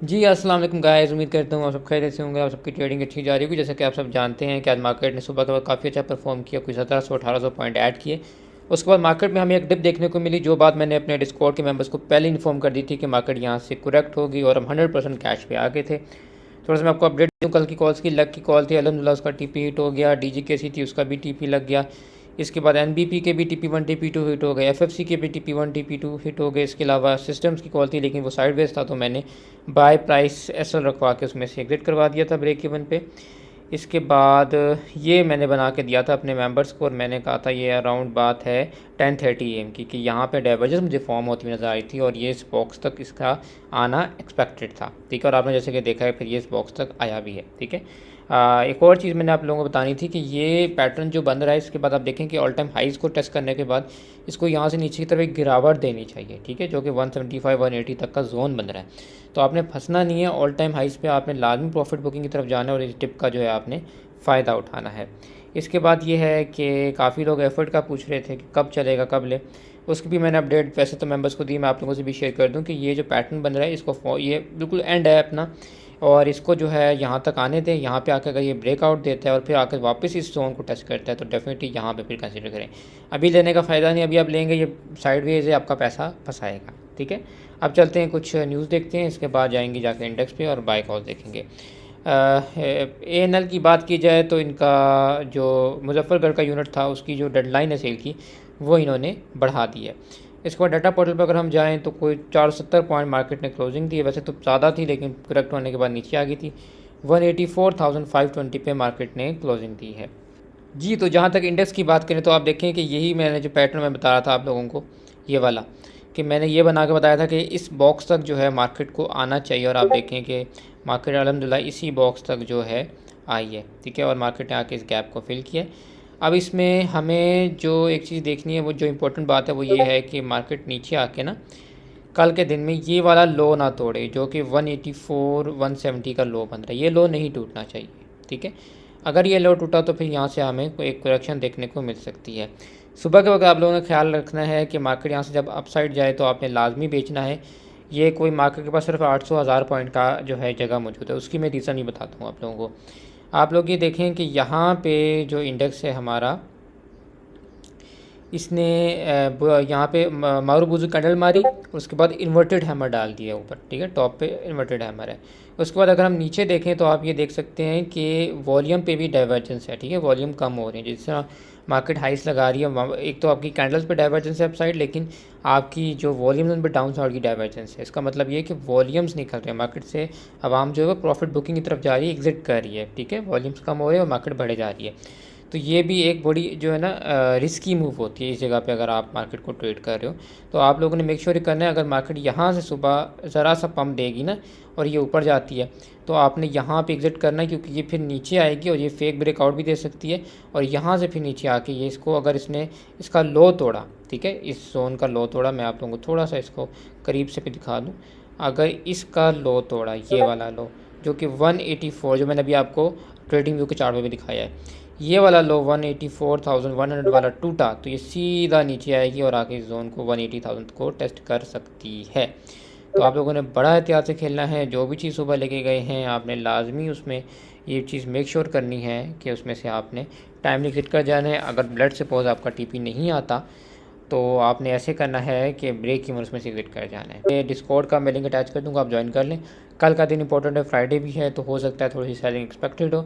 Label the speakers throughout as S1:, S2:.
S1: जी अस्सलाम वालेकुम गाइस, उम्मीद करता हूँ आप सब खैरियत से होंगे। आप सबकी ट्रेडिंग अच्छी जा रही होगी। जैसे कि आप सब जानते हैं कि आज मार्केट ने सुबह के बाद काफ़ी अच्छा परफॉर्म किया, कुछ 1700-1800 पॉइंट ऐड किए। उसके बाद मार्केट में हमें एक डिप देखने को मिली, जो बात मैंने अपने डिस्कॉर्ड के मेंबर्स को पहले इन्फॉर्म कर दी थी कि मार्केट यहाँ से करेक्ट होगी और हम 100% कैश पे आ गए थे। थोड़ा सा मैं आपको अपडेट दूँ कल की कॉल्स की। लक की कॉल थी, अल्हम्दुलिल्लाह उसका टीपी हिट हो गया। डीजीकेसी थी, उसका भी टीपी लग गया। इसके बाद एनबीपी के भी टीपी1 टीपी2 हिट हो गए, एफएफसी के भी टीपी1 टीपी2 हिट हो गए। इसके अलावा सिस्टम्स की कॉल थी, लेकिन वो साइडवेज था, तो मैंने बाय प्राइस एसएल रखवा के उसमें से एग्जिट करवा दिया था ब्रेक इवन पे। इसके बाद ये मैंने बना के दिया था अपने मेंबर्स को, और मैंने कहा था ये अराउंड बात है 10:30 AM की, कि यहाँ पे डाइवर्जेंस मुझे फॉर्म होती हुई नज़र आ रही थी और ये इस बॉक्स तक इसका आना एक्सपेक्टेड था। ठीक है, और आपने जैसे कि देखा है फिर ये इस बॉक्स तक आया भी है। ठीक है, एक और चीज़ मैंने आप लोगों को बतानी थी कि ये पैटर्न जो बन रहा है, इसके बाद आप देखें कि ऑल टाइम हाइज़ को टेस्ट करने के बाद इसको यहाँ से नीचे की तरफ एक गिरावट देनी चाहिए। ठीक है, जो कि 175-180 तक का जोन बन रहा है। तो आपने फंसना नहीं है ऑल टाइम हाइज़ पे, आपने लाजमी प्रॉफिट बुकिंग की तरफ जाना है और इस टिप का जो है आपने फ़ायदा उठाना है। इसके बाद ये है कि काफ़ी लोग एफर्ट का पूछ रहे थे कि कब चलेगा, कब ले। उसकी भी मैंने अपडेट वैसे तो मेंबर्स को दी, मैं आप लोगों से भी शेयर कर दूं कि ये जो पैटर्न बन रहा है इसको ये बिल्कुल एंड है अपना, और इसको जो है यहाँ तक आने दें। यहाँ पे आकर अगर ये ब्रेकआउट देता है और फिर आकर वापस इस जोन को टच करता है तो डेफिनेटली यहाँ पे फिर कंसिडर करें। अभी लेने का फ़ायदा नहीं, अभी आप लेंगे ये साइडवेज है, आपका पैसा फंसाएगा। ठीक है, अब चलते हैं कुछ न्यूज़ देखते हैं, इसके बाद जाएंगे जाकर इंडेक्स पे और बाय कॉल देखेंगे। ANL की बात की जाए तो इनका जो मुजफ्फरगढ़ का यूनिट था उसकी जो डेडलाइन है सेल की, वो इन्होंने बढ़ा दी है। इसके बाद डाटा पोर्टल पर अगर हम जाएं तो कोई 470 पॉइंट मार्केट ने क्लोजिंग दी है। वैसे तो ज़्यादा थी, लेकिन करेक्ट होने के बाद नीचे आ गई थी। 184,520 पे मार्केट ने क्लोजिंग दी है। जी, तो जहाँ तक इंडेक्स की बात करें तो आप देखें कि यही मैंने जो पैटर्न मैं बता रहा था आप लोगों को, ये वाला, कि मैंने ये बना के बताया था कि इस बॉक्स तक जो है मार्केट को आना चाहिए, और आप देखें कि मार्केट अल्हम्दुलिल्लाह इसी बॉक्स तक जो है आई है। ठीक है, और मार्केट ने आके इस गैप को फिल किया। अब इसमें हमें जो एक चीज़ देखनी है, वो जो इम्पोर्टेंट बात है वो ये है कि मार्केट नीचे आके ना कल के दिन में ये वाला लो ना तोड़े, जो कि 184-170 का लो बन रहा है। ये लो नहीं टूटना चाहिए। ठीक है, अगर ये लो टूटा तो फिर यहाँ से हमें एक करेक्शन देखने को मिल सकती है। सुबह के वक्त आप लोगों ने ख्याल रखना है कि मार्केट यहाँ से जब अपसाइड जाए तो आपने लाजमी बेचना है। ये कोई मार्केट के पास सिर्फ 800-1000 पॉइंट का जो है जगह मौजूद है, उसकी मैं रीज़न ही बताता हूँ आप लोगों को। आप लोग ये देखें कि यहाँ पे जो इंडेक्स है हमारा, इसने यहाँ पे मारूबुजू कैंडल मारी और उसके बाद इन्वर्टेड हैमर डाल दिया ऊपर। ठीक है, टॉप पे इन्वर्टेड हैमर है। उसके बाद अगर हम नीचे देखें तो आप ये देख सकते हैं कि वॉल्यूम पे भी डाइवर्जेंस है। ठीक है, वॉल्यूम कम हो रही है, जिस तरह मार्केट हाइस लगा रही है। एक तो आपकी कैंडल्स पे डाइवर्जेंस है अपसाइड, लेकिन आपकी जो वॉल्यूम्स उन पर डाउन साइड की डाइवर्जेंस है। इसका मतलब ये है कि वॉल्यूम्स निकल रहे हैं मार्केट से, आवाम जो है प्रॉफिट बुकिंग की तरफ जा रही है, एग्जिट कर रही है। ठीक है, वॉल्यूम्स कम हो रहे हैं और मार्केट बढ़े जा रही है। तो ये भी एक बड़ी जो है ना रिस्की मूव होती है इस जगह पे। अगर आप मार्केट को ट्रेड कर रहे हो तो आप लोगों ने मेक श्योर करना है, अगर मार्केट यहाँ से सुबह ज़रा सा पम्प देगी ना और ये ऊपर जाती है तो आपने यहाँ पे एग्जिट करना है, क्योंकि ये फिर नीचे आएगी और ये फेक ब्रेकआउट भी दे सकती है। और यहाँ से फिर नीचे आके ये इसको, अगर इसने इसका लो तोड़ा, ठीक है, इस जोन का लो तोड़ा, मैं आप लोगों को थोड़ा सा इसको करीब से भी दिखा दूँ। अगर इसका लो तोड़ा, ये वाला लो जो कि 184, जो मैंने अभी आपको ट्रेडिंग व्यू के चार्ट में भी दिखाया है, ये वाला लो 184,100 वाला टूटा तो ये सीधा नीचे आएगी और आके इस जोन को 180,000 को टेस्ट कर सकती है। तो आप लोगों ने बड़ा एहतियात से खेलना है। जो भी चीज़ सुबह लेके गए हैं आपने लाजमी उसमें ये चीज़ मेक श्योर करनी है कि उसमें से आपने टाइमली एग्जिट कर जाना है। अगर ब्लड सपोज आपका टीपी नहीं आता तो आपने ऐसे करना है कि ब्रेक की उसमें से एग्जिट कर जाना है। ये डिस्कॉर्ड का मैं लिंक अटैच कर दूँगा, आप ज्वाइन कर लें। कल का दिन इंपॉर्टेंट है, फ्राइडे भी है, तो हो सकता है थोड़ी सी सेलिंग एक्सपेक्टेड हो।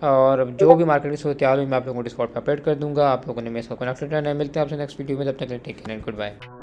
S1: और जो भी मार्केट की सूरत हाल हुई मैं आप लोगों को डिस्कॉर्ड पर अपडेट कर दूँगा। आप लोगों ने मेरे साथ कनेक्टेड रहना है। मिलते हैं आपसे नेक्स्ट वीडियो में, तब तक take care and good bye.